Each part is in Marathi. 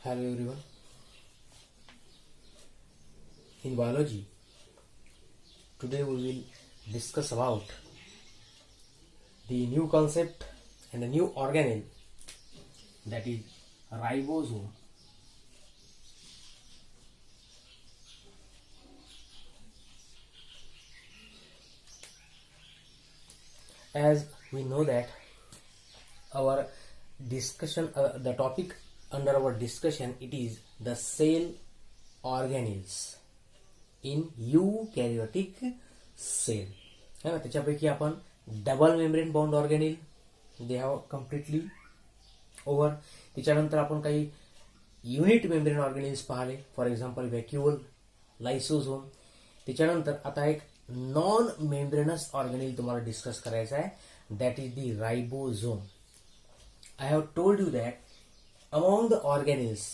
Hello everyone. In biology, today we will discuss about the new concept and the new organelle, that is ribosome. As we know that our discussion, the topic under our discussion, it is the cell organelles in eukaryotic cell. है ना, त्याच्यापैकी आपण double membrane bound organelle they have completely over. त्याच्यानंतर आपण काही युनिट मेम्ब्रेन ऑर्गॅनिल्स पाहिले, फॉर एक्झाम्पल व्हॅक्युओल, लायसोझोम. त्याच्यानंतर आता एक नॉन मेम्ब्रेनस ऑर्गॅनिल तुम्हाला डिस्कस करायचा आहे, that is the ribosome. I have told you that among the organelles,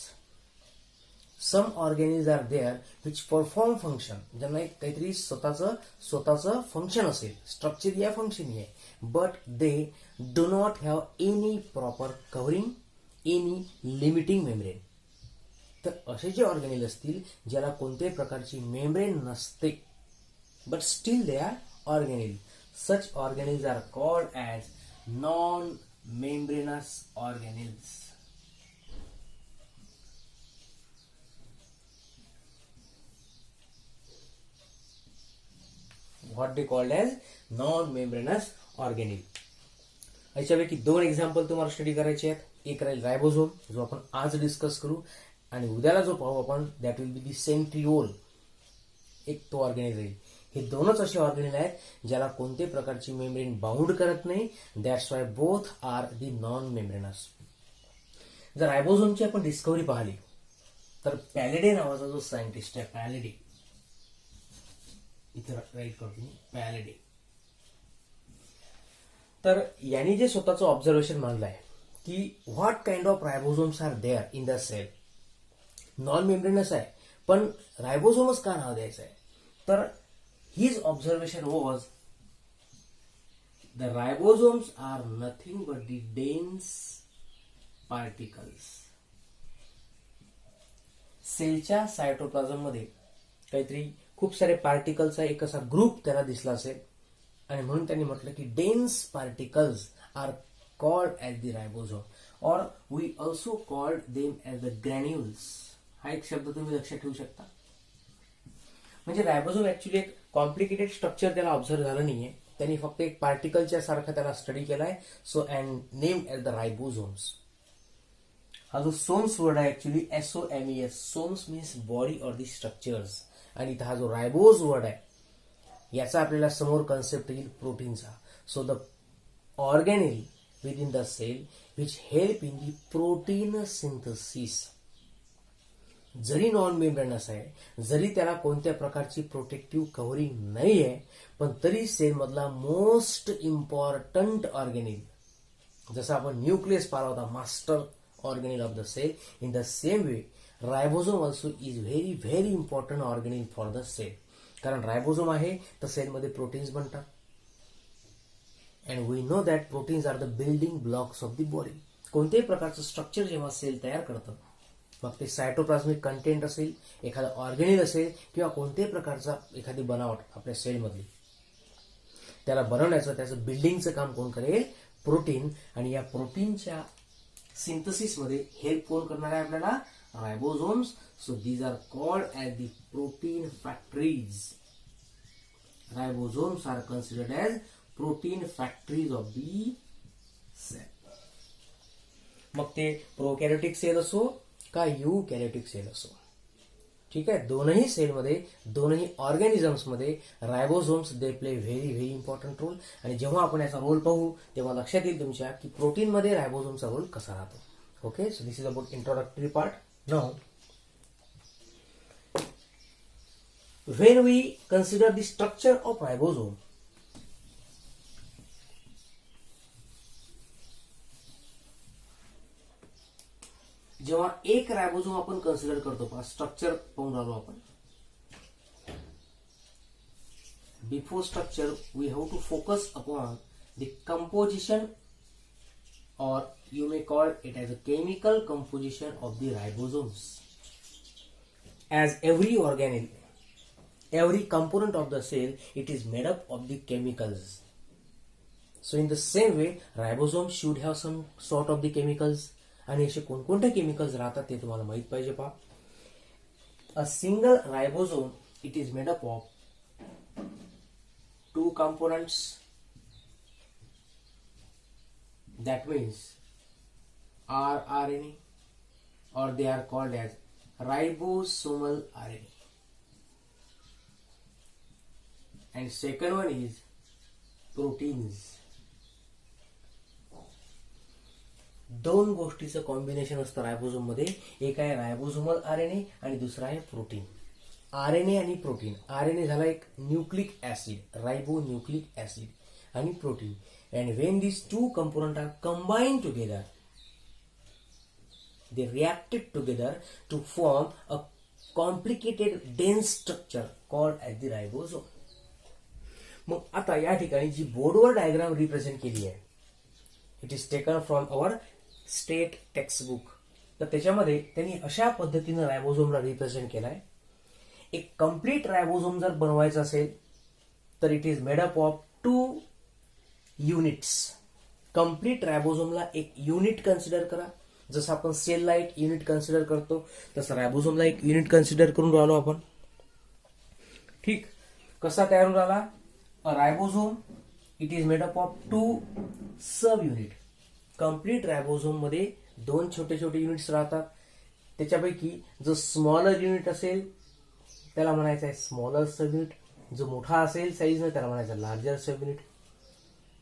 some organelles are there which perform function. ज्यांना एक काहीतरी स्वतःचं फंक्शन असेल, स्ट्रक्चर या फंक्शन आहे, but they do not have any proper covering, any limiting membrane. तर असे जे ऑर्गॅनिल असतील ज्याला कोणत्याही प्रकारची मेम्ब्रेन नसते, but still they are organelle, such organelles are called as non membranous organelles. What they called as non-membranous organelle. याच्यापैकी दोन एक्झाम्पल तुम्हाला स्टडी करायचे आहेत. एक राहील रायबोझोम, जो आपण आज डिस्कस करू, आणि उद्याला जो पाहू आपण that will be the centriole, एक तो ऑर्गॅनिल राहील. हे दोनच असे ऑर्गॅनिल आहेत ज्याला कोणत्याही प्रकारची मेम्ब्रेन बाउंड करत नाही. That's why both are the non membranes. जर रायबोझोमची आपण डिस्कव्हरी पाहिली तर पॅलेडे नावाचा जो सायंटिस्ट आहे, पॅलेडे, इथे राईट करतो मी, पॅलेडे, तर यांनी जे स्वतःचं ऑब्झर्वेशन मानलं आहे की what kind of ribosomes are there in the cell. Non membranous आहे पण रायबोझोमच का नाव द्यायचं आहे, तर his observation was the ribosomes are nothing but the dense particles. सेलच्या सायटोप्लाझम मध्ये काहीतरी खूप सारे पार्टिकलचा एक असा ग्रुप त्याला दिसला असेल, आणि म्हणून त्यांनी म्हटलं की dense particles are called as the ribosome, or we also called them as the granules. हा एक शब्द तुम्ही लक्षात ठेवू शकता. म्हणजे रायबोझोम ऍक्च्युली एक कॉम्प्लिकेटेड स्ट्रक्चर त्याला ऑब्झर्व झालं नाहीये, त्यांनी फक्त एक पार्टिकलच्या सारखा त्याला स्टडी केलाय, so and name as the ribosomes. हा जो सोम्स वर्ड आहे actually SOMES, somes means body or the structures, आणि इथं हा जो रायबोज वर्ड आहे याचा आपल्याला समोर कन्सेप्ट येईल प्रोटीनचा. So the organelle within the cell which help in the protein synthesis. जरी नॉन मेम्ब्रेनस आहे, जरी त्याला कोणत्या प्रकारची प्रोटेक्टिव्ह कव्हरिंग नाही आहे, पण तरी सेल मधला मोस्ट इम्पॉर्टंट ऑर्गॅनिल, जसं आपण न्यूक्लियस पाहिला होता, master organelle of the cell, in the same way ribosome also is very very important organelle for the cell. कारण रायबोझोम आहे तर सेलमध्ये प्रोटीन्स बनतात, and we know that proteins are the building blocks of the body. कोणत्याही प्रकारचं स्ट्रक्चर जेव्हा सेल तयार करतं, मग ते सायटोप्लाझमिक कंटेंट असेल, एखादा ऑर्गॅनिल असेल, किंवा कोणत्याही प्रकारचा एखादी बनावट आपल्या सेलमधली, त्याला बनवण्याचं, त्याचं बिल्डिंगचं काम कोण करेल? प्रोटीन. आणि या प्रोटीनच्या सिंथसिसमध्ये हेल्प कोण करणार आहे आपल्याला? Ribosomes. So these are called as the protein factories. Ribosomes are considered as protein factories of the cell. मग ते प्रोकॅरियोटिक सेल असो का यूकॅरियोटिक सेल असो, ठीक आहे, दोनही सेलमध्ये, दोनही ऑर्गॅनिझम्समध्ये ribosomes they play very very important role. आणि जेव्हा आपण याचा रोल पाहू तेव्हा लक्षात येईल तुमच्या की प्रोटीनमध्ये रायबोझोमचा रोल कसा राहतो. Okay, so this is about introductory part. Now when we consider the structure of ribosome, जेव्हा एक रायबोझोम आपण कन्सिडर करतो, स्ट्रक्चर पाहून राहिलो आपण. Before structure we have to focus upon the composition or you may call it as a chemical composition of the ribosomes. As every organelle, every component of the cell, it is made up of the chemicals. So in the same way, ribosome should have some sort of the chemicals. आणि असे कोणकोणते केमिकल्स राहतात ते तुम्हाला माहित पाहिजे पहा. A single ribosome, it is made up of two components. That means rRNA, or they are called as ribosomal RNA. And second one is proteins. दोन गोष्टीचं कॉम्बिनेशन असतं रायबोझोम मध्ये. एक आहे रायबोझोमल आरएनए आणि दुसरा आहे प्रोटीन. आरएनए आणि प्रोटीन. आरएनए झाला एक nucleic acid, ribo nucleic acid, आणि protein. And when these two components are combined together, they reacted together to form a complicated dense structure called as the ribosome. मग आता या ठिकाणी जी बोर्डवर डायग्राम रिप्रेझेंट केली आहे, it is taken from our state textbook. तर त्याच्यामध्ये त्यांनी अशा पद्धतीनं रायबोझोमला रिप्रेझेंट केलाय. एक कम्प्लीट रायबोझोम जर बनवायचा असेल तर it is made up of 2 units. Complete रायबोझोमला एक युनिट कन्सिडर करा. जसं आपण सेलला एक युनिट कन्सिडर करतो तसं रायबोझोमला एक युनिट कन्सिडर करून राहिलो आपण. ठीक. कसा तयार होऊन राहिला? A ribosome, it is made up of 2 subunit. Complete ribosome मध्ये 2 छोटे छोटे युनिट्स राहतात. त्याच्यापैकी जो स्मॉलर युनिट असेल त्याला म्हणायचं आहे स्मॉलर सब युनिट. जो मोठा असेल साईजने त्याला म्हणायचं लार्जर सब युनिट.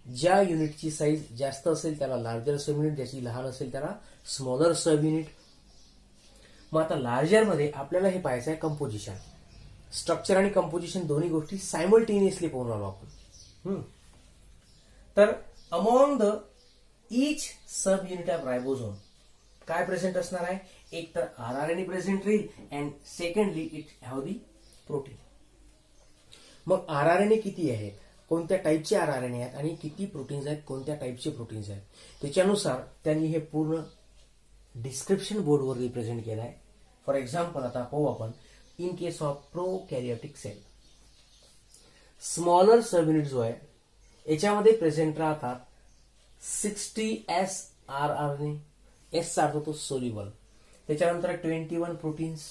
ज्या युनिटची साईज जास्त असेल त्याला लार्जर सब युनिट, ज्याची लहान असेल त्याला स्मॉलर सब युनिट. मग आता लार्जर मध्ये आपल्याला हे पाहायचं आहे कंपोजिशन. स्ट्रक्चर आणि कंपोजिशन दोन्ही गोष्टी सायमल्टेनियसली पाहून राहिलो आपण. तर among the each sub unit of ribosome काय प्रेझेंट असणार आहे? एक तर आरआरएनए प्रेझेंट राहील and secondly it have the protein. मग आरआरएनए किती आहेत, कोणत्या टाईपचे आरआरएनए आहेत आणि किती प्रोटीन्स आहेत, कोणत्या टाईपचे प्रोटीन्स आहेत, त्याच्यानुसार त्यांनी हे पूर्ण डिस्क्रिप्शन बोर्डवर रिप्रेझेंट केलं आहे. फॉर एक्झाम्पल आता पाहू आपण. In case of prokaryotic cell, smaller subunit जो आहे याच्यामध्ये प्रेझेंट राहतात 60S आरआरएनए. एस चा अर्थ तो सोल्युबल. त्याच्यानंतर 21 प्रोटीन्स.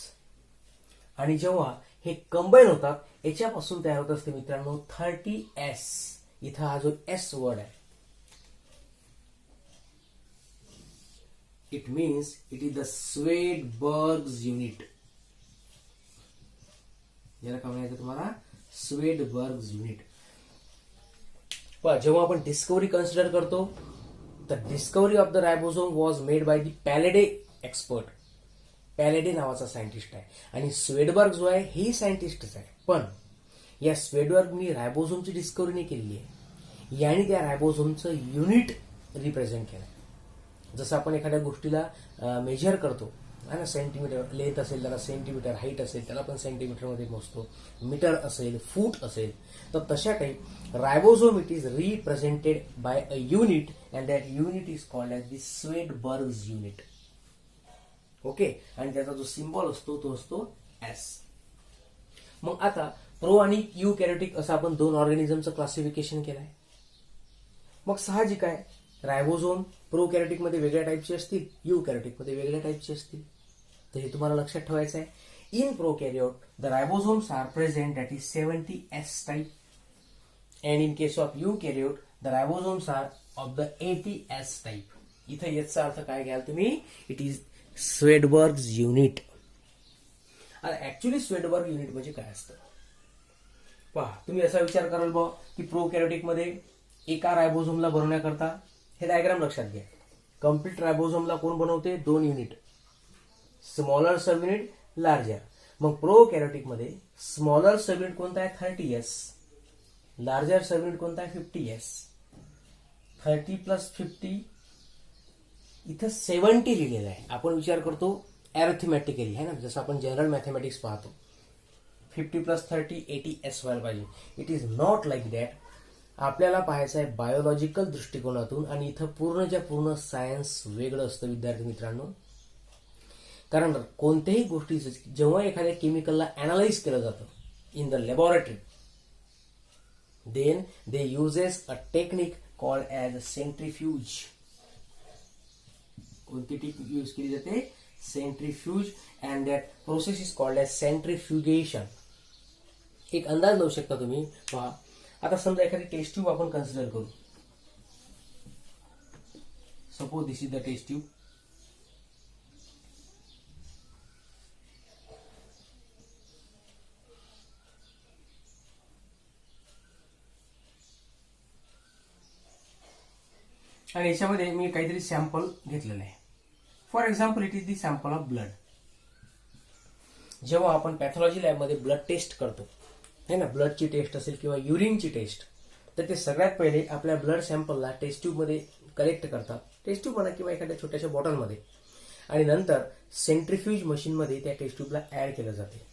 आणि जेव्हा हे कंबाईन होतात याच्यापासून तयार होत असते मित्रांनो 30S. इथं हा जो एस वर्ड आहे, it means it is the Svedberg's unit. याला काय म्हणायचं तुम्हाला? Svedberg's unit. जेव्हा आपण डिस्कवरी कन्सिडर करतो तर discovery of the ribosome was made by the Palade expert. Palade नावाचा सायंटिस्ट आहे आणि स्वेडबर्ग जो आहे हेही सायंटिस्टच आहे. पण या स्वेडबर्गनी रायबोझोमची डिस्कवरी नाही केलेली आहे, याने त्या रायबोझोमचं युनिट रिप्रेझेंट केलं. जसं आपण एखाद्या गोष्टीला मेजर करतो ना, सेंटीमीटर लेंथ असेल त्याला सेंटीमीटर, हाईट असेल त्याला पण सेंटीमीटरमध्ये मोजतो, मीटर असेल, फूट असेल, तर तशा type ribosome it is represented by a unit and that unit is called as the Svedberg's unit. Okay. आणि त्याचा जो सिम्बॉल असतो तो असतो एस. मग आता प्रो आणि यू कॅरियोटिक असं आपण 2 ऑर्गॅनिझमचं क्लासिफिकेशन केलं आहे. मग साहजिक आहे रायबोझोम प्रो कॅरियोटिक मध्ये वेगळ्या टाईपचे असतील, यू कॅरियोटिक मध्ये वेगळ्या टाईपचे असतील. तर हे तुम्हाला लक्षात ठेवायचं आहे. In prokaryote the ribosomes are present that is 70S type and in case of eukaryote the ribosomes are of the 80S type. इथं याचा अर्थ काय घ्याल तुम्ही? It is Svedberg's unit. आता ऍक्च्युली स्वेडबर्ग युनिट म्हणजे काय असतं पहा. तुम्ही असा विचार कराल बा की प्रोकॅरियोटिक मध्ये एका रायबोझोमला बनवण्याकरता हे डायग्राम लक्षात घ्या. कम्प्लीट रायबोझोमला कोण बनवते? 2 unit. Smaller sub unit, larger. मग प्रोकॅरियोटिक मध्ये स्मॉलर सब युनिट कोणता आहे? 30S. लार्जर सब युनिट कोणता आहे? 50S. 30 + 50 इथं 70 लिहिलेलं आहे. आपण विचार करतो अॅरिथमॅटिकली है ना, जसं आपण जनरल मॅथमॅटिक्स पाहतो. 50 + 30 80S व्हायला पाहिजे. It is not like that. आपल्याला पाहायचं आहे बायोलॉजिकल दृष्टिकोनातून, आणि इथं पूर्णच्या पूर्ण सायन्स वेगळं असतं विद्यार्थी मित्रांनो. कारण कोणत्याही गोष्टीचं जेव्हा एखाद्या केमिकलला अनालाइज केलं जातं in the laboratory, then they uses a technique called as centrifuge. कोणती टेक्निक यूज केली जाते? Centrifuge. And that process is called as centrifugation. एक अंदाज लावू शकता तुम्ही. पहा, आता समजा एखादी टेस्ट ट्यूब आपण कन्सिडर करू. Suppose this is the test tube. आणि याच्यामध्ये मी काहीतरी सॅम्पल घेतलेलं आहे. For example it is the sample of blood. जेव्हा आपण पॅथॉलॉजी लॅबमध्ये ब्लड टेस्ट करतो है ना, ब्लडची टेस्ट असेल किंवा युरिनची टेस्ट, तर ते सगळ्यात पहिले आपल्या ब्लड सॅम्पलला टेस्ट ट्यूबमध्ये कलेक्ट करतात, टेस्ट ट्यूब म्हणा किंवा एखाद्या छोट्याशा बॉटलमध्ये, आणि नंतर सेंट्रीफ्यूज मशीनमध्ये त्या टेस्ट ट्यूबला ऍड केलं जाते.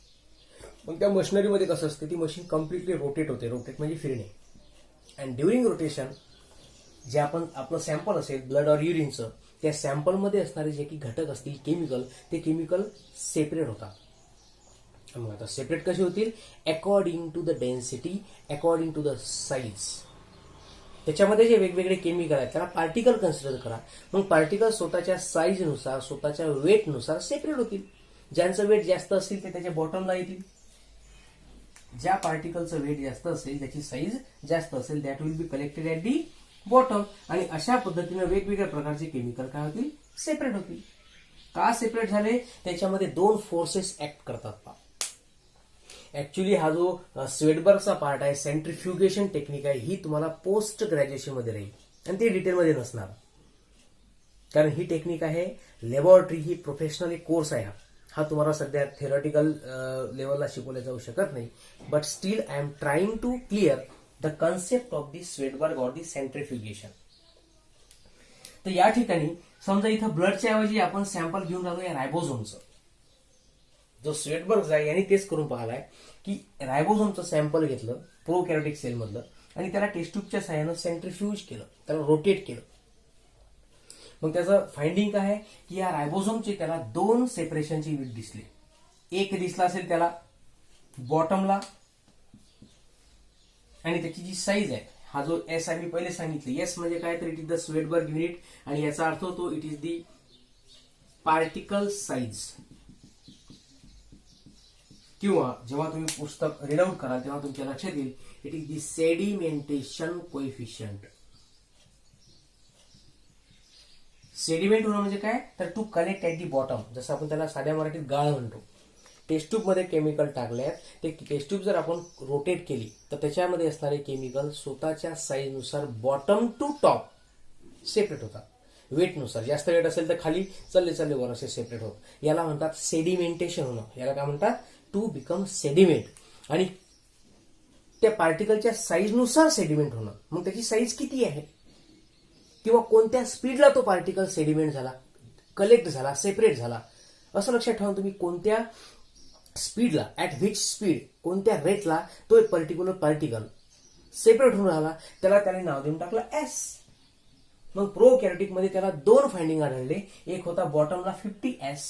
मग त्या मशिनरीमध्ये कसं असते, ती मशीन कम्प्लिटली रोटेट होते. रोटेट म्हणजे फिरणे. अँड ड्युरिंग रोटेशन जे आपण आपलं सॅम्पल असेल ब्लड और युरिनचं, त्या सॅम्पलमध्ये असणारे जे काही घटक असतील केमिकल, ते केमिकल सेपरेट होतात. मग आता सेपरेट कसे होतील? According to the density, according to the size. त्याच्यामध्ये जे वेगवेगळे केमिकल आहेत त्याला पार्टिकल कन्सिडर करा. मग पार्टिकल स्वतःच्या साईजनुसार, स्वतःच्या वेटनुसार सेपरेट होतील. ज्यांचं वेट जास्त असेल ते त्याच्या बॉटमला येतील. ज्या पार्टिकलचं वेट जास्त असेल, त्याची साईज जास्त असेल, that will be collected at the bottom. आणि अशा पद्धतीने वेगवेगळ्या प्रकारचे केमिकल काय होतील? सेपरेट होतील. का सेपरेट झाले? त्याच्यामध्ये दोन फोर्सेस ऍक्ट करतात. ऍक्च्युली हा जो स्वेडबर्गचा पार्ट आहे, सेंट्रीफ्युगेशन टेक्निक आहे, ही तुम्हाला पोस्ट ग्रॅज्युएशन मध्ये राहील आणि ते डिटेलमध्ये नसणार. कारण ही टेक्निक आहे लॅबोरेटरी, ही प्रोफेशनल एक कोर्स आहे. हा तुम्हाला सध्या थेरॉटिकल लेवलला शिकवला जाऊ शकत नाही. But still I am trying to clear the concept of the Svedberg और दी सेंट्रीफ्युगेशन. तर या ठिकाणी समजा इथं ब्लडच्या ऐवजी आपण सॅम्पल घेऊन राहिलो या रायबोझोमचं. जो स्वेडबर्ग आहे यांनी तेच करून पाहिलाय की रायबोझोमचं सॅम्पल घेतलं प्रोकॅरियोटिक सेल मधलं आणि त्याला टेस्ट ट्यूबच्या सहाय्यानं सेंट्रीफ्यूज केलं, त्याला रोटेट केलं. मग त्याचं फाइंडिंग काय आहे की या रायबोझोमचे त्याला दोन सेपरेशनचे युनिट दिसले. एक दिसला असेल त्याला बॉटमला, आणि त्याची जी साईज आहे, हा जो एस आहे मी पहिले सांगितले, एस म्हणजे काय तर it is the Svedberg unit, आणि याचा अर्थ होतो it is the particle size. किंवा जेव्हा तुम्ही पुस्तक रीड आउट कराल तेव्हा तुमच्या लक्षात येईल it is the sedimentation coefficient. Sediment होणं म्हणजे काय तर to collect at the bottom, जसं आपण त्याला साध्या मराठीत गाळ म्हणतो. टेस्ट ट्यूब मध्ये केमिकल टाकल्यात, ते टेस्ट ट्यूब जर आपण रोटेट केली तर त्याच्यामध्ये असणारे केमिकल स्वतःच्या साईजनुसार बॉटम टू टॉप सेपरेट होतात. वेटनुसार जास्त वेट असेल तर खाली चालले वर असे सेपरेट होत. याला म्हणतात सेडिमेंटेशन होणं. याला काय म्हणतात? To become sediment. आणि त्या पार्टिकलच्या साईजनुसार सेडिमेंट होणं. मग त्याची साईज किती आहे किंवा कोणत्या स्पीडला तो पार्टिकल सेडिमेंट झाला, कलेक्ट झाला, सेपरेट झाला, असं लक्षात ठेवा तुम्ही. कोणत्या स्पीडला, ऍट व्हिच स्पीड, कोणत्या रेटला तो एक पर्टिक्युलर पार्टिकल सेपरेट होऊन राहिला, त्याला नाव देऊन टाकलं एस. मग प्रोकॅरियोटिक मध्ये त्याला दोन फाइंडिंग आढळले. एक होता बॉटमला 50S,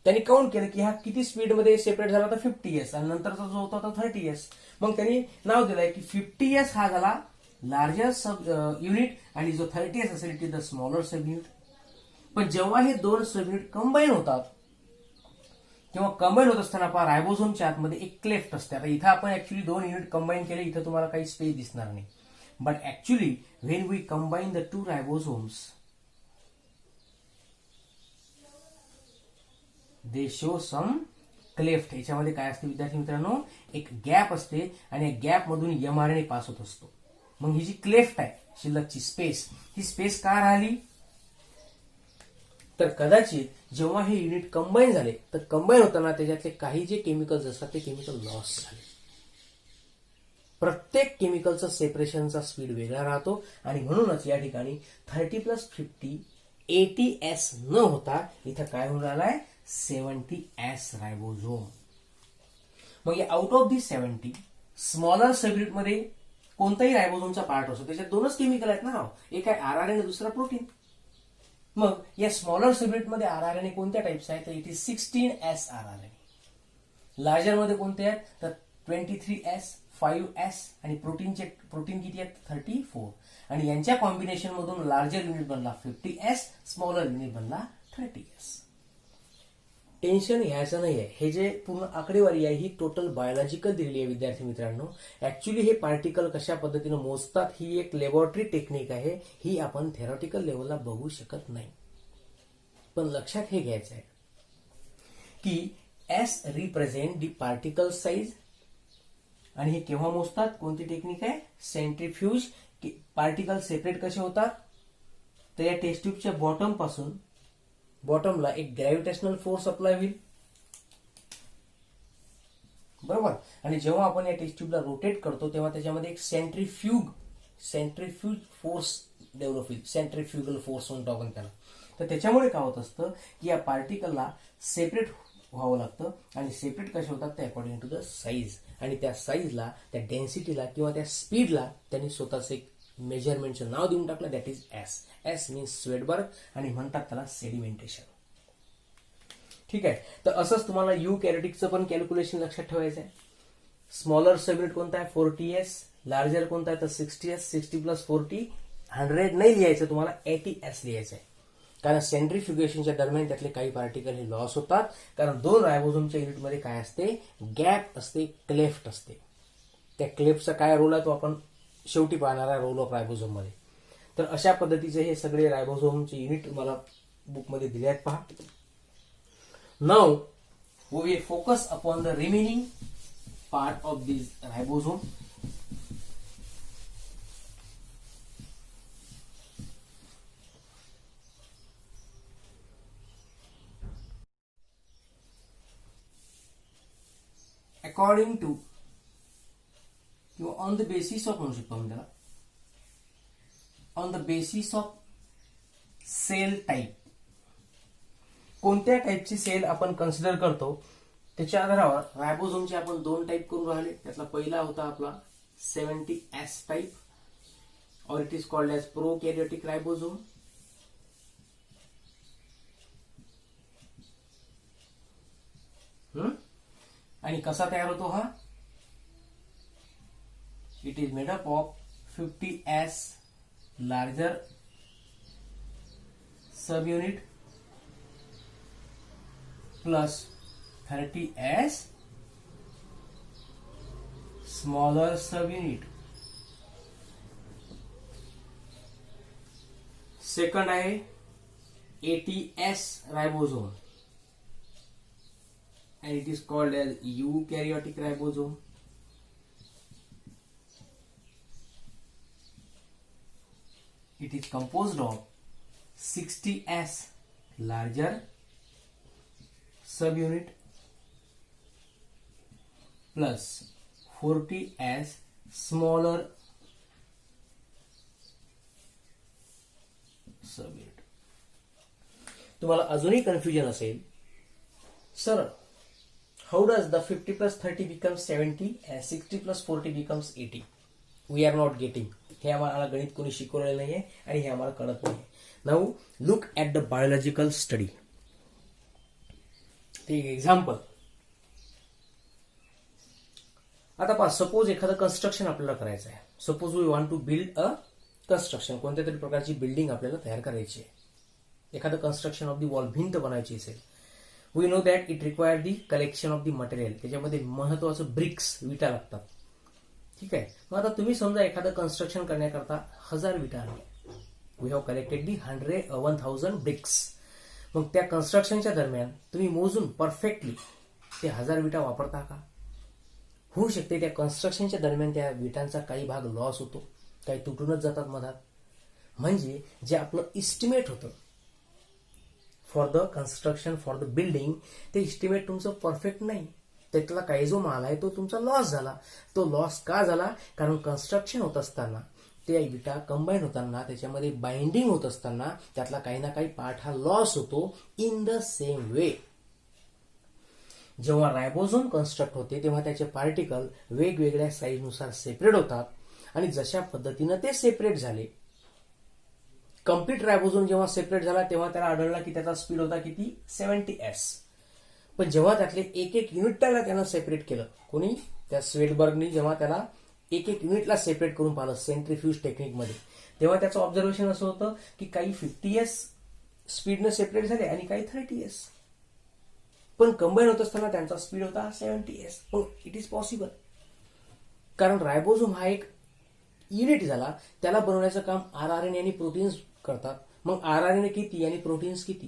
त्यांनी काउंट केलं की हा किती स्पीडमध्ये सेपरेट झाला तर 50S, आणि नंतरचा जो होता तो 30S. मग त्यांनी नाव दिलंय की 50S हा झाला लार्जर सब युनिट, आणि जो 30S असेल it is the smaller sub unit. पण जेव्हा हे दोन सब युनिट कंबाईन होतात, तेव्हा कंबाईन होत असताना पहा रायबोझोमच्या आतमध्ये एक क्लेफ्ट असते. आता इथं आपण ऍक्च्युली दोन युनिट कंबाईन केले, इथं तुम्हाला काही स्पेस दिसणार नाही. But actually when we combine the two ribosomes they show some cleft. याच्यामध्ये काय असते विद्यार्थी मित्रांनो? एक गॅप असते, आणि या गॅप मधून mRNA पास होत असतो. मग ही जी क्लेफ्ट आहे, शिल्लकची स्पेस, ही स्पेस का राहिली तर कदाचित जेव्हा हे युनिट कंबाईन झाले तर कंबाईन होताना त्याच्यातले काही जे केमिकल्स असतात ते केमिकल लॉस झाले. प्रत्येक केमिकलचं सेपरेशनचा स्पीड वेगळा राहतो, आणि म्हणूनच या ठिकाणी 30+50 80S न होता इथं काय होऊन राहिलाय 70S रायबोझोम. मग या out of the 70 smaller subunit मध्ये कोणताही रायबोझोमचा पार्ट असतो त्याच्यात दोनच केमिकल आहेत ना राव, एक आहे आरआरएनए दुसरा प्रोटीन. मग या स्मॉलर सबयुनिटमध्ये आरआरएनए कोणत्या टाईपचा आहे तर it is 16S rRNA. Larger मध्ये कोणते आहेत तर 23S, 5S आणि प्रोटीन किती आहेत 34. आणि यांच्या कॉम्बिनेशन मधून लार्जर युनिट बनला 50S, स्मॉलर युनिट बनला 30S. टेन्शन घ्यायचं नाहीये, हे जे पूर्ण आकडेवारी आहे ही टोटल बायोलॉजिकल दिलेली आहे विद्यार्थी मित्रांनो. ऍक्च्युली हे पार्टिकल कशा पद्धतीने मोजतात ही एक लॅबोरेटरी टेक्निक आहे, ही आपण थेरॉटिकल लेवलला बघू शकत नाही. पण लक्षात हे घ्यायचं आहे की S रिप्रेझेंट दी पार्टिकल साईज. आणि हे केव्हा मोजतात, कोणती टेक्निक आहे सेंट्रीफ्यूज. पार्टिकल सेपरेट कसे होतात तर या टेस्ट ट्यूबच्या बॉटम पासून बॉटमला एक ग्रॅव्हिटेशनल फोर्स अप्लाय होईल, बरोबर. आणि जेव्हा आपण या टेस्ट ट्यूबला रोटेट करतो तेव्हा त्याच्यामध्ये एक सेंट्रीफ्यूज फोर्स डेव्हलप होईल, सेंट्रीफ्युगल फोर्स म्हणतो आपण त्याला. तर त्याच्यामुळे काय होत असतं की या पार्टिकलला सेपरेट व्हावं लागतं. आणि सेपरेट कसे होतात ते अकॉर्डिंग टू द साईज. आणि त्या साईजला, त्या डेन्सिटीला किंवा त्या स्पीडला त्यांनी स्वतःच एक मेजरमेंटचं नाव देऊन टाकलं, that is S. S means Svedberg आणि म्हणतात त्याला सेडिमेंटेशन. ठीक आहे, तर असंच तुम्हाला युकॅरियोटिकचं पण कॅल्क्युलेशन लक्षात ठेवायचं आहे. स्मॉलर सबयुनिट कोणता आहे 40S, लार्जर कोणता आहे तर 60S. 60 + 40 100 नाही लिहायचं, तुम्हाला 80S लिहायचं आहे. कारण सेंट्रीफ्युगेशनच्या दरम्यान त्यातले काही पार्टिकल हे लॉस होतात. कारण 2 रायबोझोमच्या युनिटमध्ये काय असते, गॅप असते, क्लेफ्ट असते. त्या क्लेफ्टचा काय रोल आहे तो आपण शेवटी पाहणार आहे, रोल ऑफ रायबोझोम मध्ये. तर अशा पद्धतीचे हे सगळे रायबोझोमचे युनिट मला बुकमध्ये दिले आहेत पहा. Now we will focus upon the remaining part of this ribosome. According to किंवा ऑन द बेसिस ऑफ म्हणू शकतो आपण त्याला, on the basis of cell type. कोणत्या टाईपची सेल आपण कन्सिडर करतो त्याच्या आधारावर रायबोझोमचे आपण 2 टाईप करून राहिले. त्यातला पहिला होता आपला 70S टाईप, और it is called as prokaryotic ribosome. आणि कसा तयार होतो हा, it is made up of 50S larger subunit plus 30S smaller subunit. Second आहे 80S ribosome and it is called as eukaryotic ribosome. It is composed of 60S larger subunit plus 40S smaller subunit. तुम्हाला अजूनही कन्फ्युजन असेल, sir how does the 50 + 30 becomes 70 and 60 + 40 becomes 80? We are not getting. हे आम्हाला गणित कोणी शिकवलेलं नाहीये आणि हे आम्हाला कळत नाही. Now look at the biological study. एक एक्झाम्पल. आता पहा, सपोज एखादं कन्स्ट्रक्शन आपल्याला करायचं आहे. Suppose we want to build a construction, कोणत्या तरी प्रकारची बिल्डिंग आपल्याला तयार करायची आहे. एखादं कन्स्ट्रक्शन ऑफ दी वॉल, भिंत बनायची असेल. We know that it require the collection of the material. त्याच्यामध्ये महत्वाचं ब्रिक्स, विटा लागतात. ठीक आहे, मग आता तुम्ही समजा एखादं कन्स्ट्रक्शन करण्याकरता 1000 विटा आणल्या. We have collected the 1000 bricks. मग त्या कन्स्ट्रक्शनच्या दरम्यान तुम्ही मोजून परफेक्टली ते 1000 विटा वापरता का? होऊ शकते त्या कन्स्ट्रक्शनच्या दरम्यान त्या विटांचा काही भाग लॉस होतो, काही तुटूनच जातात मधात. म्हणजे जे आपलं इस्टिमेट होतं for the construction, for the building, ते इस्टिमेट तुमचं परफेक्ट नाही. त्यातला काही जो माल आहे तो तुमचा लॉस झाला. तो लॉस का झाला? कारण कन्स्ट्रक्शन होत असताना, त्या विटा कंबाईन होताना, त्याच्यामध्ये बाइंडिंग होत असताना त्यातला काही ना काही पार्ट हा लॉस होतो. इन द सेम वे जेव्हा रायबोझोम कन्स्ट्रक्ट होते तेव्हा त्याचे पार्टिकल वेगवेगळ्या साईजनुसार सेपरेट होतात आणि जशा पद्धतीनं ते सेपरेट झाले, कम्प्लीट रायबोझोम जेव्हा सेपरेट झाला तेव्हा त्याला आढळला की त्याचा स्पीड होता किती 70s. पण जेव्हा त्यातले एक एक युनिटला त्यानं सेपरेट केलं, कोणी त्या स्वेडबर्गनी जेव्हा त्याला एक एक युनिटला सेपरेट करून पाहिलं सेंट्रीफ्यूज टेक्निकमध्ये, तेव्हा त्याचं ऑब्झर्वेशन असं होतं की काही 50s स्पीडनं सेपरेट झाले आणि काही 30s. पण कंबाईन होत असताना त्यांचा स्पीड होता 70s. पण इट इज पॉसिबल, कारण रायबोझोम हा एक युनिट झाला, त्याला बनवण्याचं काम RNA आणि प्रोटीन्स करतात. मग RNA किती आणि प्रोटीन्स किती,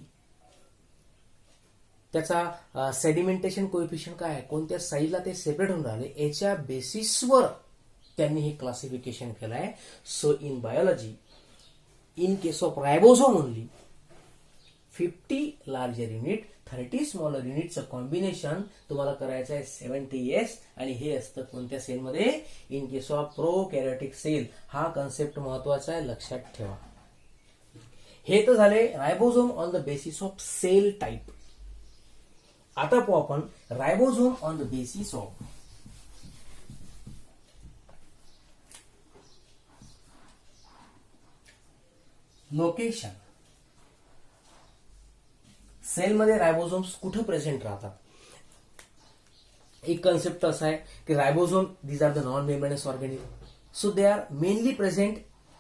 त्याचा सेडिमेंटेशन कोएफिशियंट काय आहे, कोणत्या साईजला ते सेपरेट होऊन राहिले, याच्या बेसिसवर त्यांनी हे क्लासिफिकेशन केलं आहे. So in biology, in case of ribosome only, 50 larger unit 30 smaller युनिटचं कॉम्बिनेशन तुम्हाला करायचं आहे 70s. आणि हे असतं कोणत्या सेलमध्ये, in case of prokaryotic cell. हा कन्सेप्ट महत्वाचा आहे, लक्षात ठेवा. हे तर झाले ribosome on the basis of cell type. आता पाहू आपण ribosome on the basis of location. सेलमध्ये रायबोझोम्स कुठे प्रेझेंट राहतात. एक कन्सेप्ट असा आहे की ribosome these R the non membranous organism, so they are mainly present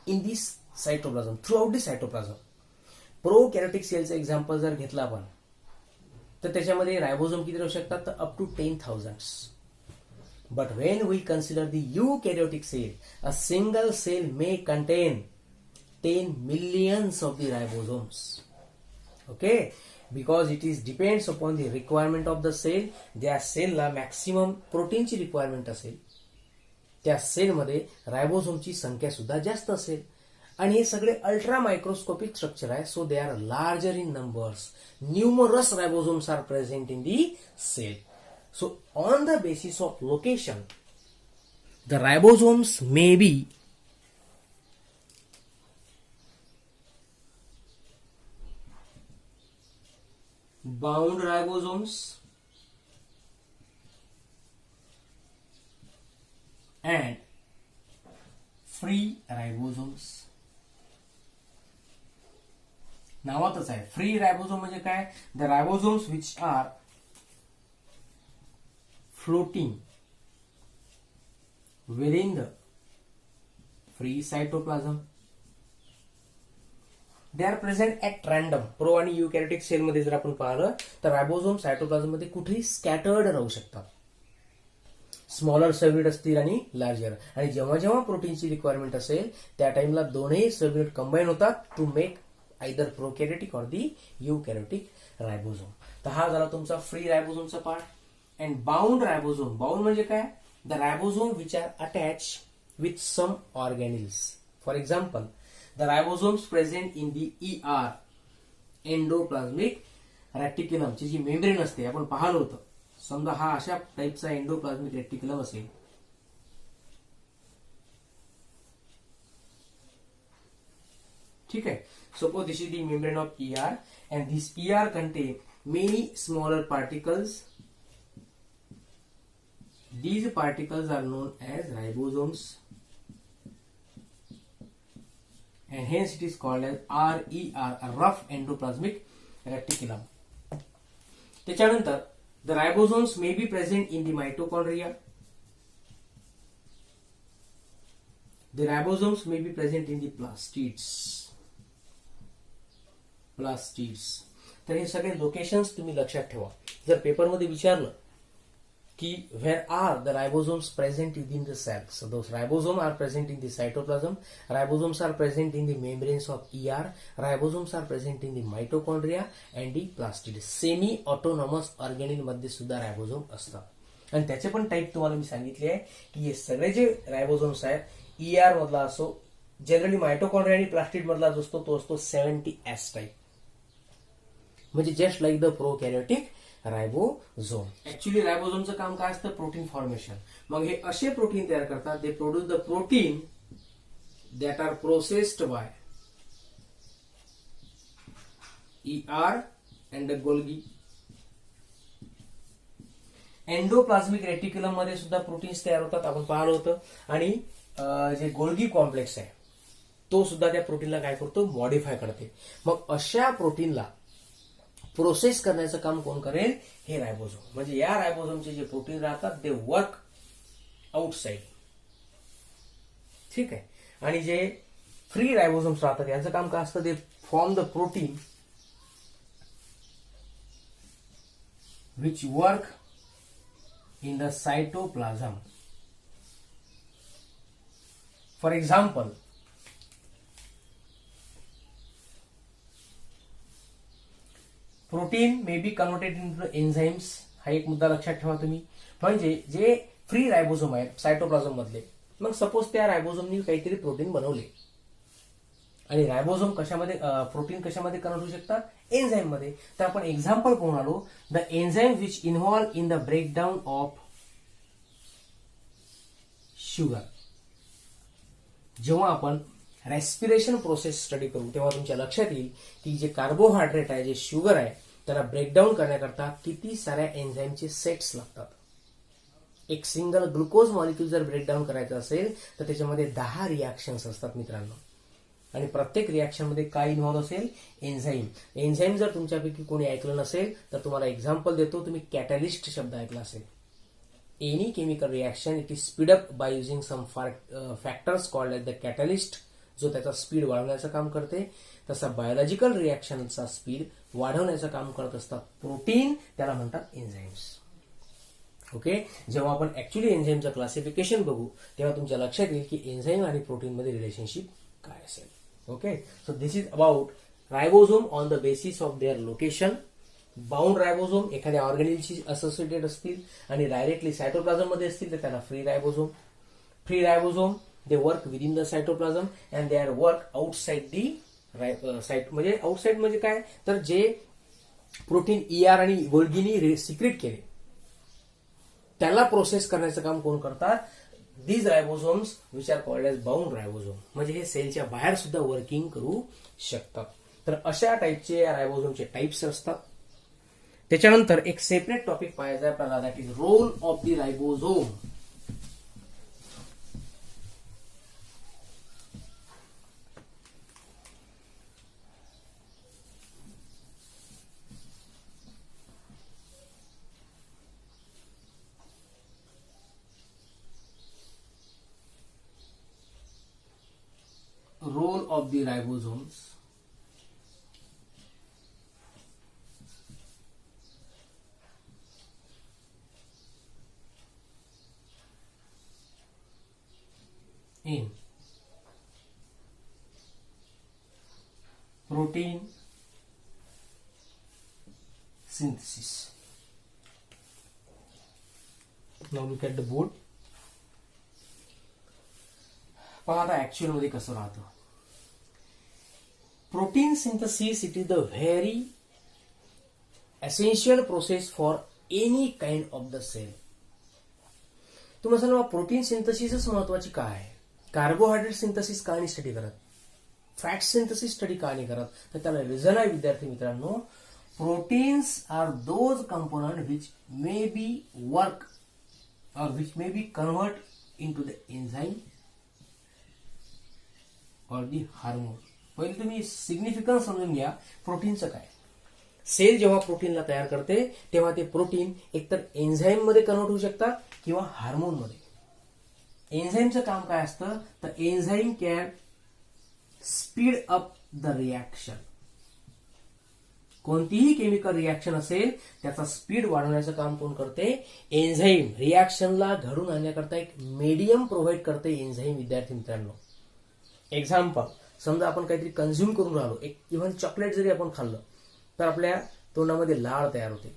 in this cytoplasm, throughout the cytoplasm. Prokaryotic सेलचं एक्झाम्पल जर घेतलं आपण तर त्याच्यामध्ये रायबोझोम किती राहू शकतात, तर up to 10,000. But when we consider the eukaryotic cell, a single cell may contain 10 millions of the ribosomes. Okay, because it is depends upon the requirement of the cell. ज्या सेलला मॅक्सिमम प्रोटीनची रिक्वायरमेंट असेल त्या सेलमध्ये रायबोझोमची संख्या सुद्धा जास्त असेल. आणि हे सगळे अल्ट्रा मायक्रोस्कोपिक स्ट्रक्चर आहे, so they are larger in numbers. Numerous ribosomes are present in the cell. So on the basis of location, the ribosomes may be bound ribosomes and free ribosomes. नावातच आहे फ्री रायबोझोम म्हणजे काय, the ribosomes which R floating within the free cytoplasm. They are present at random. Pro आणि युकॅरियोटिक सेलमध्ये जर आपण पाहिलं तर रायबोझोम सायटोप्लाझम मध्ये कुठेही स्कॅटर्ड राहू शकतात. स्मॉलर सेल युनिट असतील आणि लार्जर. आणि जेव्हा जेव्हा प्रोटीनची रिक्वायरमेंट असेल त्या टाइमला दोन्ही सेल युनिट कंबाईन होतात to make either prokaryotic or the eukaryotic ribosome. तर हा झाला तुमचा फ्री रायबोझोमचा part. And bound ribosome, bound म्हणजे काय, the ribosome which are attach with some organelles. For example, the ribosomes present in the ER, endoplasmic reticulum ची जी मेम्ब्रेन असते, आपण पाहिलं होतं. समजा हा अशा टाईपचा एंडोप्लाझ्मिक रेटिक्युलम असेल, ठीक आहे. Suppose this is the membrane of ER and this ER contain many smaller particles. These particles are known as ribosomes. And hence it is called as RER, a rough endoplasmic reticulum. त्याच्यानंतर the ribosomes may be present in the mitochondria. The ribosomes may be present in the plastids. तर हे सगळे लोकेशन्स तुम्ही लक्षात ठेवा. जर पेपरमध्ये विचारलं की where are the ribosomes present within the cell, so those ribosomes are present in the cytoplasm, ribosomes are present in the membranes of ER, ribosomes are present in the mitochondria and the plastid. Semi autonomous organelle मध्ये सुद्धा रायबोझोम असतात. आणि त्याचे पण टाईप तुम्हाला मी सांगितले आहे की हे सगळे जे रायबोझोम्स आहेत ER मधला असो, जनरली मायटोकॉन्ड्रिया आणि प्लास्टिड मधला जो असतो तो असतो 70S टाईप, म्हणजे just like the prokaryotic ribosome. Actually रायबोझोमचं काम काय असतं, प्रोटीन फॉर्मेशन. मग हे असे प्रोटीन तयार करतात, they produce the protein that are processed by ER and Golgi. Endoplasmic reticulum मध्ये सुद्धा प्रोटीन्स तयार होतात, आपण पाहिलं होतं. आणि जे गोल्गी कॉम्प्लेक्स आहे तो सुद्धा त्या प्रोटीनला काय करतो, मॉडिफाय करते. मग अशा प्रोटीनला प्रोसेस करण्याचं काम कोण करेल, हे रायबोझोम. म्हणजे या रायबोझोमचे जे प्रोटीन राहतात दे वर्क आउटसाइड. ठीक आहे. आणि जे फ्री रायबोझोम्स राहतात यांचं काम काय असतं, they form the protein which work in the cytoplasm. For example, protein may be converted into enzymes. हा एक मुद्दा लक्षात ठेवा तुम्ही. म्हणजे जे फ्री रायबोझोम आहेत सायटोप्लाझम मधले, मग सपोज त्या रायबोझोमनी काहीतरी प्रोटीन बनवले आणि रायबोझोम कशामध्ये, प्रोटीन कशामध्ये कन्वर्ट होऊ शकतात, एन्झाइम मध्ये. तर आपण एक्झाम्पल पाहून आलो, the enzyme which involve in the breakdown of sugar. जेव्हा आपण रेस्पिरेशन प्रोसेस स्टडी करू तेव्हा तुमच्या लक्षात येईल की जे कार्बोहायड्रेट आहे, जे शुगर आहे, त्याला ब्रेकडाऊन करण्याकरता किती साऱ्या एन्झाइमचे सेट्स लागतात. एक सिंगल ग्लुकोज मॉलिक्यूल जर ब्रेकडाऊन करायचं असेल तर त्याच्यामध्ये 10 रिॲक्शन्स असतात मित्रांनो. आणि प्रत्येक रिॲक्शन मध्ये काय इन्व्हॉल्व असेल, एन्झाइम. एन्झाइम जर तुमच्यापैकी कोणी ऐकलं नसेल तर तुम्हाला एक्झाम्पल देतो, तुम्ही कॅटलिस्ट शब्द ऐकला असेल. Any chemical reaction it is speed up by using some factors called as the catalyst, जो त्याचा स्पीड वाढवण्याचं काम करते. तसा बायोलॉजिकल रिॲक्शनचा स्पीड वाढवण्याचं काम करत असतात प्रोटीन, त्याला म्हणतात एन्झाइम्स. ओके. जेव्हा आपण ऍक्च्युली एन्झाइमचं क्लासिफिकेशन बघू तेव्हा तुमच्या लक्षात येईल की एन्झाइम आणि प्रोटीन मध्ये रिलेशनशिप काय असेल. Okay. So this is about ribosome on the basis of their location. Bound ribosome एखाद्या ऑर्गॅनिलशी असोसिएटेड असतील आणि डायरेक्टली सायटोप्लाझम मध्ये असतील तर त्याला free ribosome. Free ribosome they work within the cytoplasm and they are work outside the site. म्हणजे आउटसाइड म्हणजे काय, तर जे प्रोटीन ER आणि गोल्गीनी सिक्रेट केले त्याला प्रोसेस करण्याचं काम कोण करतात, these ribosomes which are called as bound ribosome. म्हणजे हे सेलच्या बाहेर सुद्धा वर्किंग करू शकतात. तर अशा टाईपचे रायबोझोमचे टाईप्स असतात. त्याच्यानंतर एक सेपरेट टॉपिक पाहायचा आपल्याला, that is role of the ribosome. Role of the ribosomes in protein synthesis. Now look at the board. पहा आता ऍक्च्युअल मध्ये कसं राहतं. Protein synthesis it is the very essential process for any kind of the cell. तुम्ही सांगा प्रोटीन सिंथसिसच महत्वाची का आहे, कार्बोहायड्रेट सिंथसिस का नाही स्टडी करत, फॅट सिंथसिस स्टडी का नाही करत, तर त्याला रिझन आहे विद्यार्थी मित्रांनो. Proteins are those component which may be work or which may be convert into the enzyme or the hormone. पहिले तुम्ही सिग्निफिकन्स समजून घ्या प्रोटीनचं काय. सेल जेव्हा प्रोटीनला तयार करते तेव्हा ते प्रोटीन एकतर एन्झाईम मध्ये कन्वर्ट होऊ शकतात किंवा हार्मोन मध्ये. एन्झाईमचं काम काय असतं, तर enzyme can speed up the reaction. कोणतीही केमिकल रिॲक्शन असेल त्याचा स्पीड वाढवण्याचं काम कोण करते, एन्झाईम. रिॲक्शनला घडून आणण्याकरता एक मीडियम प्रोव्हाइड करते एन्झाईम विद्यार्थी मित्रांनो. एक्झाम्पल, समजा आपण काहीतरी कन्झ्युम करून राहिलो, एक इव्हन चॉकलेट जरी आपण खाल्लं तर आपल्या तोंडामध्ये लाळ तयार होते.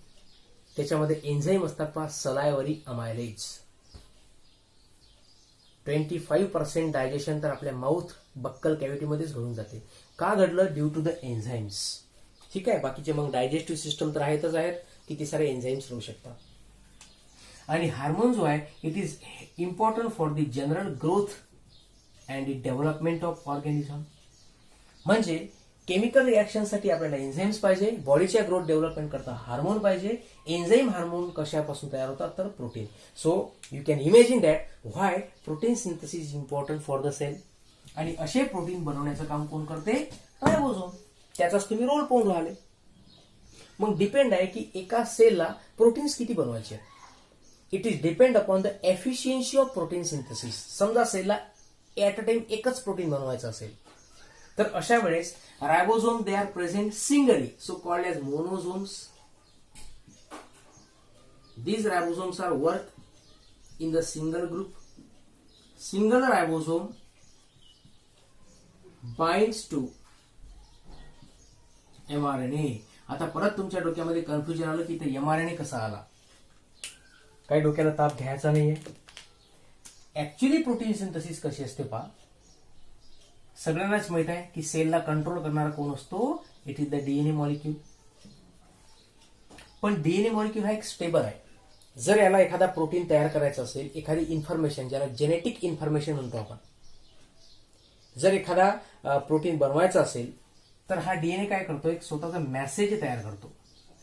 त्याच्यामध्ये एन्झाईम असतात पहा, सलायवरी अमायलेज. 25% डायजेशन तर आपल्या माउथ बक्कल कॅव्हिटीमध्येच घडून जाते. का घडलं, ड्यू टू द एन्झाईम्स. ठीक आहे. बाकीचे मग डायजेस्टिव्ह सिस्टम तर आहेतच आहेत, किती सारे एन्झाईम्स राहू शकतात. आणि हार्मोन जो आहे it is important for the general growth and the development of organism. म्हणजे केमिकल रिॲक्शनसाठी आपल्याला एन्झाईम्स पाहिजे, बॉडीच्या ग्रोथ डेव्हलपमेंट करता हार्मोन पाहिजे. एन्झाईम हार्मोन कशापासून तयार होतात, तर protein. So you can imagine that why protein synthesis is important for the cell. आणि असे प्रोटीन बनवण्याचं काम कोण करते, रायबोझोम. त्याचाच तुम्ही रोल पाहून राहिले. मग डिपेंड आहे की एका सेलला प्रोटीन्स किती बनवायचे. It is depend upon the efficiency of protein synthesis. समजा सेलला ऍट अ टाइम एकच प्रोटीन बनवायचं असेल तर अशा वेळेस ribosome they are present singly, so called as monosomes. These ribosomes are work in the single group. Single ribosome binds to mRNA. आता परत तुमच्या डोक्यामध्ये कन्फ्युजन आलं की ते mRNA कसा आला. काही डोक्याला ताप घ्यायचा नाहीये. ऍक्च्युली प्रोटीन सिंथेसिस कशी असते पहा. सगळ्यांनाच माहित आहे की सेलला कंट्रोल करणारा कोण असतो, it is the DNA molecule. पण डीएनए मॉलिक्यूल हा एक स्टेबल आहे. जर याला एखादा प्रोटीन तयार करायचा असेल, एखादी इन्फॉर्मेशन, ज्याला जेनेटिक इन्फॉर्मेशन म्हणतो आपण, जर एखादा प्रोटीन बनवायचा असेल तर हा डीएनए काय करतो, एक स्वतःचा मेसेज तयार करतो.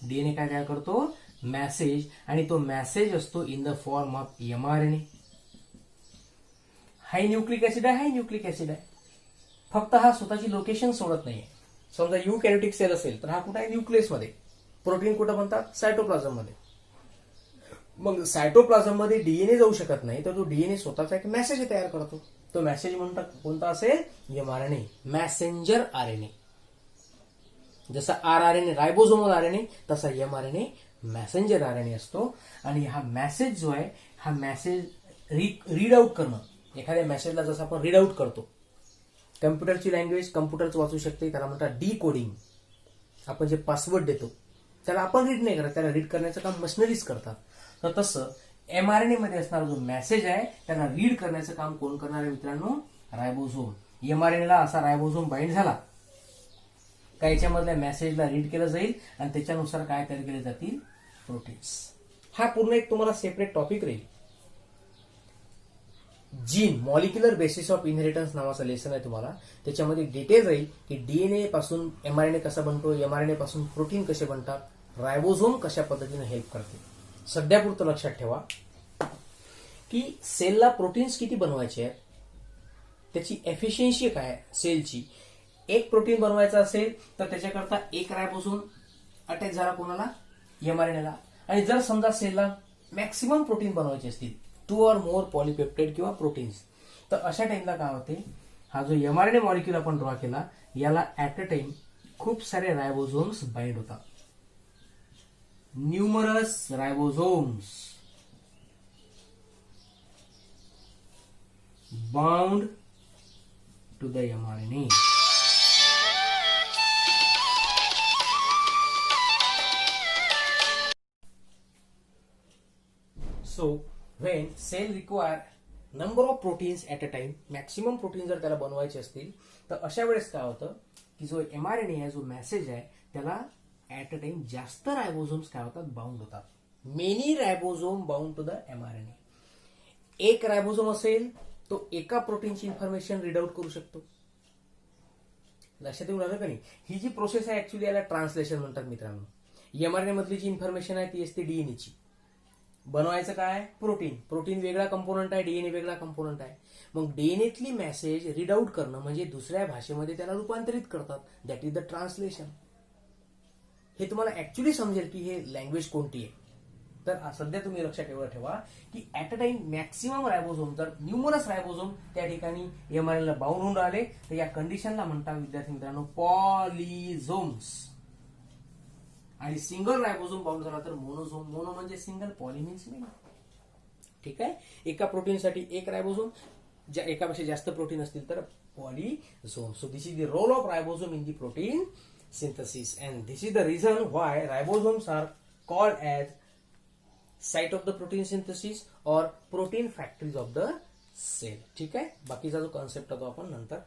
डीएनए काय तयार करतो, मेसेज. आणि तो मेसेज असतो in the form of mRNA. High nucleic acid आहे, हाय न्यूक्लिक ऍसिड आहे. फक्त हा स्वतःची लोकेशन सोडत नाहीये. समजा युकॅरियोटिक सेल असेल तर हा कुठे आहे, न्यूक्लियस मध्ये. प्रोटीन कुठं बनतात, सायटोप्लाझम मध्ये. मग सायटोप्लाझम मध्ये डीएनए जाऊ शकत नाही, तर तो डीएनए स्वतःचा एक मेसेज तयार करतो. तो मेसेज म्हणतात कोणता असेल, एमआरएनए, मॅसेंजर आरएनए. जसा आरआरएनए रायबोझोमल आरएनए, तसा एमआरएनए मॅसेंजर आरएनए असतो. आणि हा मेसेज जो आहे, हा मेसेज रीड आउट करणं. एखाद्या मेसेजला जसं आपण रीड आउट करतो, कम्प्युटरची लँग्वेज कम्प्युटरच वाचू शकते, त्याला म्हणतात डी कोडिंग. आपण जे पासवर्ड देतो त्याला आपण रीड नाही करत, त्याला रीड करण्याचं काम मशिनरीज करतात. तर तसं एमआरएनए मध्ये असणारा जो मेसेज आहे त्याला रीड करण्याचं काम कोण करणार आहे मित्रांनो, रायबोझोम. एमआरएनएला असा रायबोझोम बाइंड झाला का याच्यामधल्या मेसेजला रीड केलं जाईल आणि त्याच्यानुसार काय तयार केले जातील, प्रोटीन्स. हा पूर्ण एक तुम्हाला सेपरेट टॉपिक राहील. Gene, molecular basis of inheritance नावाचा लेसन आहे तुम्हाला. त्याच्यामध्ये डिटेल राहील की डीएनए पासून एमआरएनए कसा बनतो, एमआरएनए पासून प्रोटीन कसे बनतात, रायबोझोम कशा पद्धतीने हेल्प करते. सध्यापुरतं लक्षात ठेवा की सेलला प्रोटीन्स किती बनवायचे आहेत, त्याची एफिशियन्सी काय आहे सेलची. एक प्रोटीन बनवायचं असेल तर त्याच्याकरता एक रायबोझोम अटॅच झाला कोणाला, एमआरएनएला. आणि जर समजा सेलला मॅक्सिमम प्रोटीन बनवायचे असतील, 2 or more पॉलिपेप्टाइड किंवा प्रोटीन्स, तर अशा टाइमला काय होते, हा जो एमआरएनए मॉलिक्यूल आपण ड्रॉ केला याला ऍट अ टाइम खूप सारे रायबोझोम्स बाइंड होतात. Numerous ribosomes bound to the mRNA. So when cell require number of proteins at a time, maximum protein जर त्याला बनवायचे असतील तर अशा वेळेस काय होतं की जो एमआरएनए आहे, जो मेसेज आहे, त्याला ऍट अ टाइम जास्त रायबोझोम्स काय होतात, बाउंड होतात. Many ribosome bound to the mRNA. एक रायबोझोम असेल तो एका प्रोटीनची इन्फॉर्मेशन रीड आउट करू शकतो. लक्षात येऊन आलं का नाही. ही जी प्रोसेस आहे ऍक्च्युली याला ट्रान्सलेशन म्हणतात मित्रांनो. एमआरएनए मधली जी इन्फॉर्मेशन आहे ती असते डीएनएची. बनवायचं काय, प्रोटीन. प्रोटीन वेगळा कंपोनंट आहे, डीएनए वेगळा कंपोनंट आहे. मग डीएनएतली मेसेज रीड आउट करणं म्हणजे दुसऱ्या भाषेमध्ये त्याला रूपांतरित करतात. That is the translation. हे तुम्हाला ऍक्च्युली समजेल की हे लँग्वेज कोणती आहे. तर सध्या तुम्ही लक्षात एवढं ठेवा की at a time maximum ribosome, जर न्यूमरस रायबोझोम त्या ठिकाणी एमआरएनएला बाउंड होऊन राहिले तर या कंडिशनला म्हणतात विद्यार्थी मित्रांनो पॉलिझोम्स. आणि सिंगल रायबोझोम बाउंड झाला तर मोनोझोम. मोनो म्हणजे सिंगल, पॉली मीन्स मेनी. ठीक आहे. एका प्रोटीनसाठी एक रायबोझोम, एकापेक्षा जास्त प्रोटीन असतील तर polysome. So this is the role of ribosome in the protein synthesis, and this is the reason why ribosomes are called as site of the protein synthesis or protein factories of the cell. ठीक आहे. बाकीचा जो कॉन्सेप्ट होता आपण नंतर